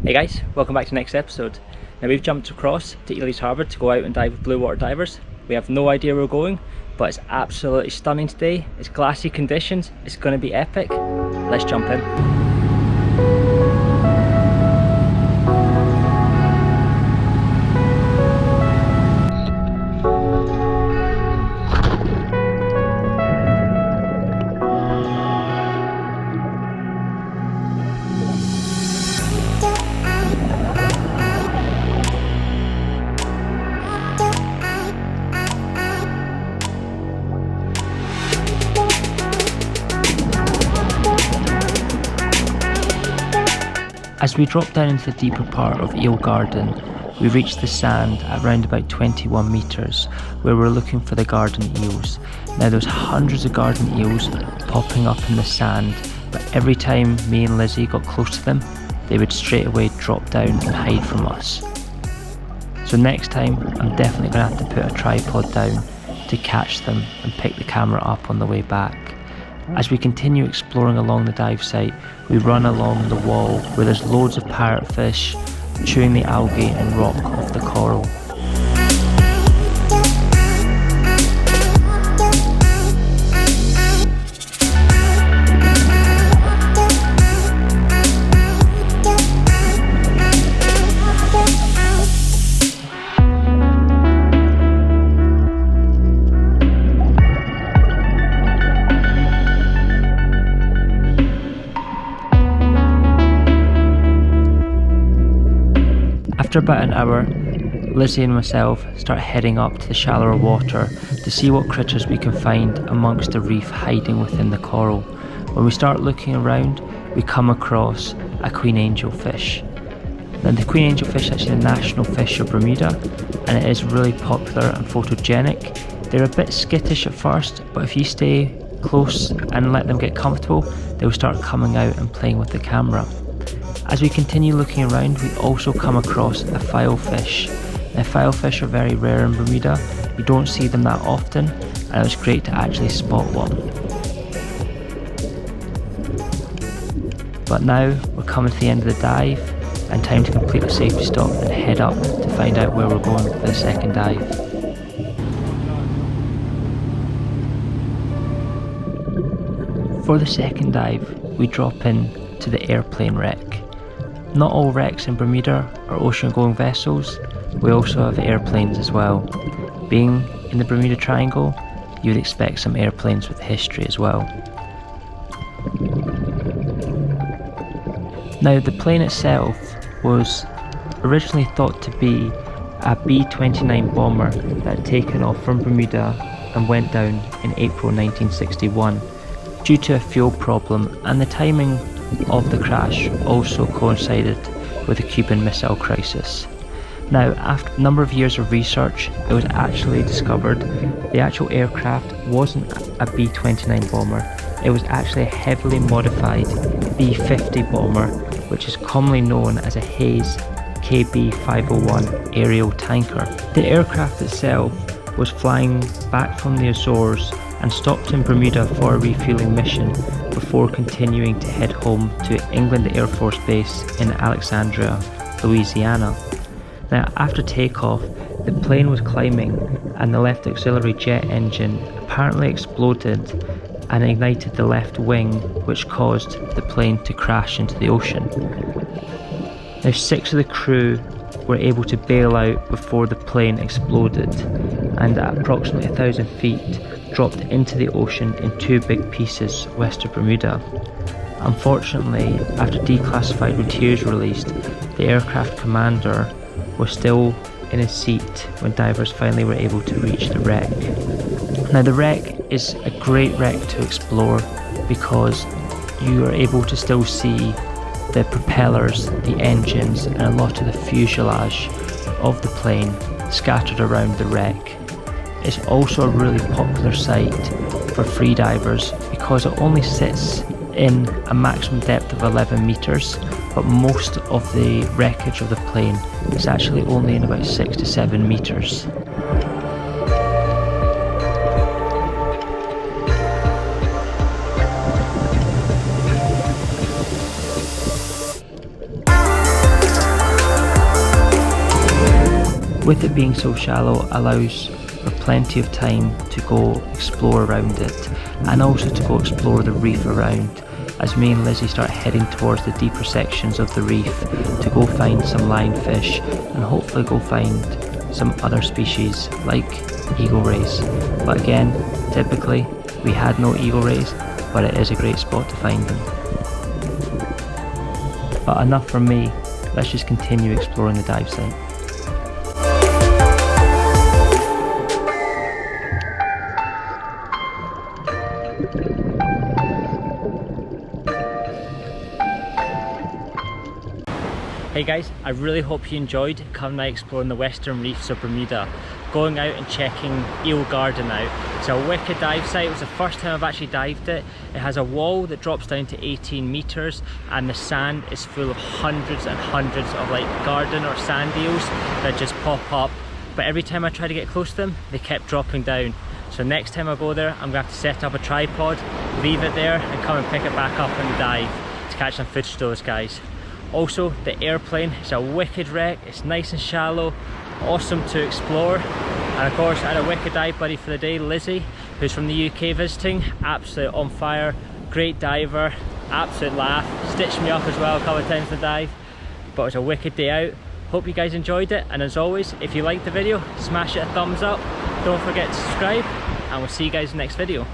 Hey guys, welcome back to the next episode. Now we've jumped across to Ely's Harbour to go out and dive with blue water divers. We have no idea where we're going, but it's absolutely stunning today. It's glassy conditions, it's going to be epic. Let's jump in. As we drop down into the deeper part of Eel Garden, we reach the sand at around about 21 metres, where we're looking for the garden eels. Now there's hundreds of garden eels popping up in the sand, but every time me and Lizzie got close to them, they would straight away drop down and hide from us. So next time, I'm definitely going to have to put a tripod down to catch them and pick the camera up on the way back. As we continue exploring along the dive site, we run along the wall where there's loads of parrotfish chewing the algae and rock off the coral. After about an hour, Lizzie and myself start heading up to the shallower water to see what critters we can find amongst the reef hiding within the coral. When we start looking around, we come across a queen angelfish. Now the queen angelfish is actually the national fish of Bermuda, and it is really popular and photogenic. They're a bit skittish at first, but if you stay close and let them get comfortable, they'll start coming out and playing with the camera. As we continue looking around, we also come across a filefish. Now filefish are very rare in Bermuda, you don't see them that often, and it was great to actually spot one. But now we're coming to the end of the dive, and time to complete the safety stop and head up to find out where we're going for the second dive. For the second dive, we drop in to the airplane wreck. Not all wrecks in Bermuda are ocean-going vessels, we also have airplanes as well. Being in the Bermuda Triangle, you'd expect some airplanes with history as well. Now the plane itself was originally thought to be a B-29 bomber that had taken off from Bermuda and went down in April 1961. Due to a fuel problem, and the timing of the crash also coincided with the Cuban Missile Crisis. Now, after a number of years of research, it was actually discovered the actual aircraft wasn't a B-29 bomber, it was actually a heavily modified B-50 bomber, which is commonly known as a Hayes KB-501 aerial tanker. The aircraft itself was flying back from the Azores and stopped in Bermuda for a refueling mission before continuing to head home to England Air Force Base in Alexandria, Louisiana. Now after takeoff, the plane was climbing and the left auxiliary jet engine apparently exploded and ignited the left wing, which caused the plane to crash into the ocean. Now 6 of the crew were able to bail out before the plane exploded, and at approximately 1,000 feet dropped into the ocean in 2 big pieces west of Bermuda. Unfortunately, after declassified materials released, the aircraft commander was still in his seat when divers finally were able to reach the wreck. Now the wreck is a great wreck to explore because you are able to still see the propellers, the engines and a lot of the fuselage of the plane scattered around the wreck. It's also a really popular site for freedivers because it only sits in a maximum depth of 11 meters, but most of the wreckage of the plane is actually only in about 6 to 7 meters. With it being so shallow allows for plenty of time to go explore around it, and also to go explore the reef around, as me and Lizzie start heading towards the deeper sections of the reef to go find some lionfish and hopefully go find some other species like eagle rays. But again, typically we had no eagle rays, but it is a great spot to find them. But enough from me, let's just continue exploring the dive site. Hey guys, I really hope you enjoyed coming out exploring the western reefs of Bermuda, going out and checking Eel Garden out. It's a wicked dive site. It was the first time I've actually dived it. It has a wall that drops down to 18 meters, and the sand is full of hundreds and hundreds of like garden or sand eels that just pop up. But every time I tried to get close to them, they kept dropping down. So next time I go there, I'm gonna have to set up a tripod, leave it there, and come and pick it back up on the dive to catch some footage of those guys. Also, the airplane is a wicked wreck. It's nice and shallow, awesome to explore. And of course, I had a wicked dive buddy for the day, Lizzie, who's from the UK visiting, absolutely on fire, great diver, absolute laugh, stitched me up as well a couple of times to dive. But it was a wicked day out. Hope you guys enjoyed it, and as always, if you liked the video, smash it a thumbs up, don't forget to subscribe, and we'll see you guys in the next video.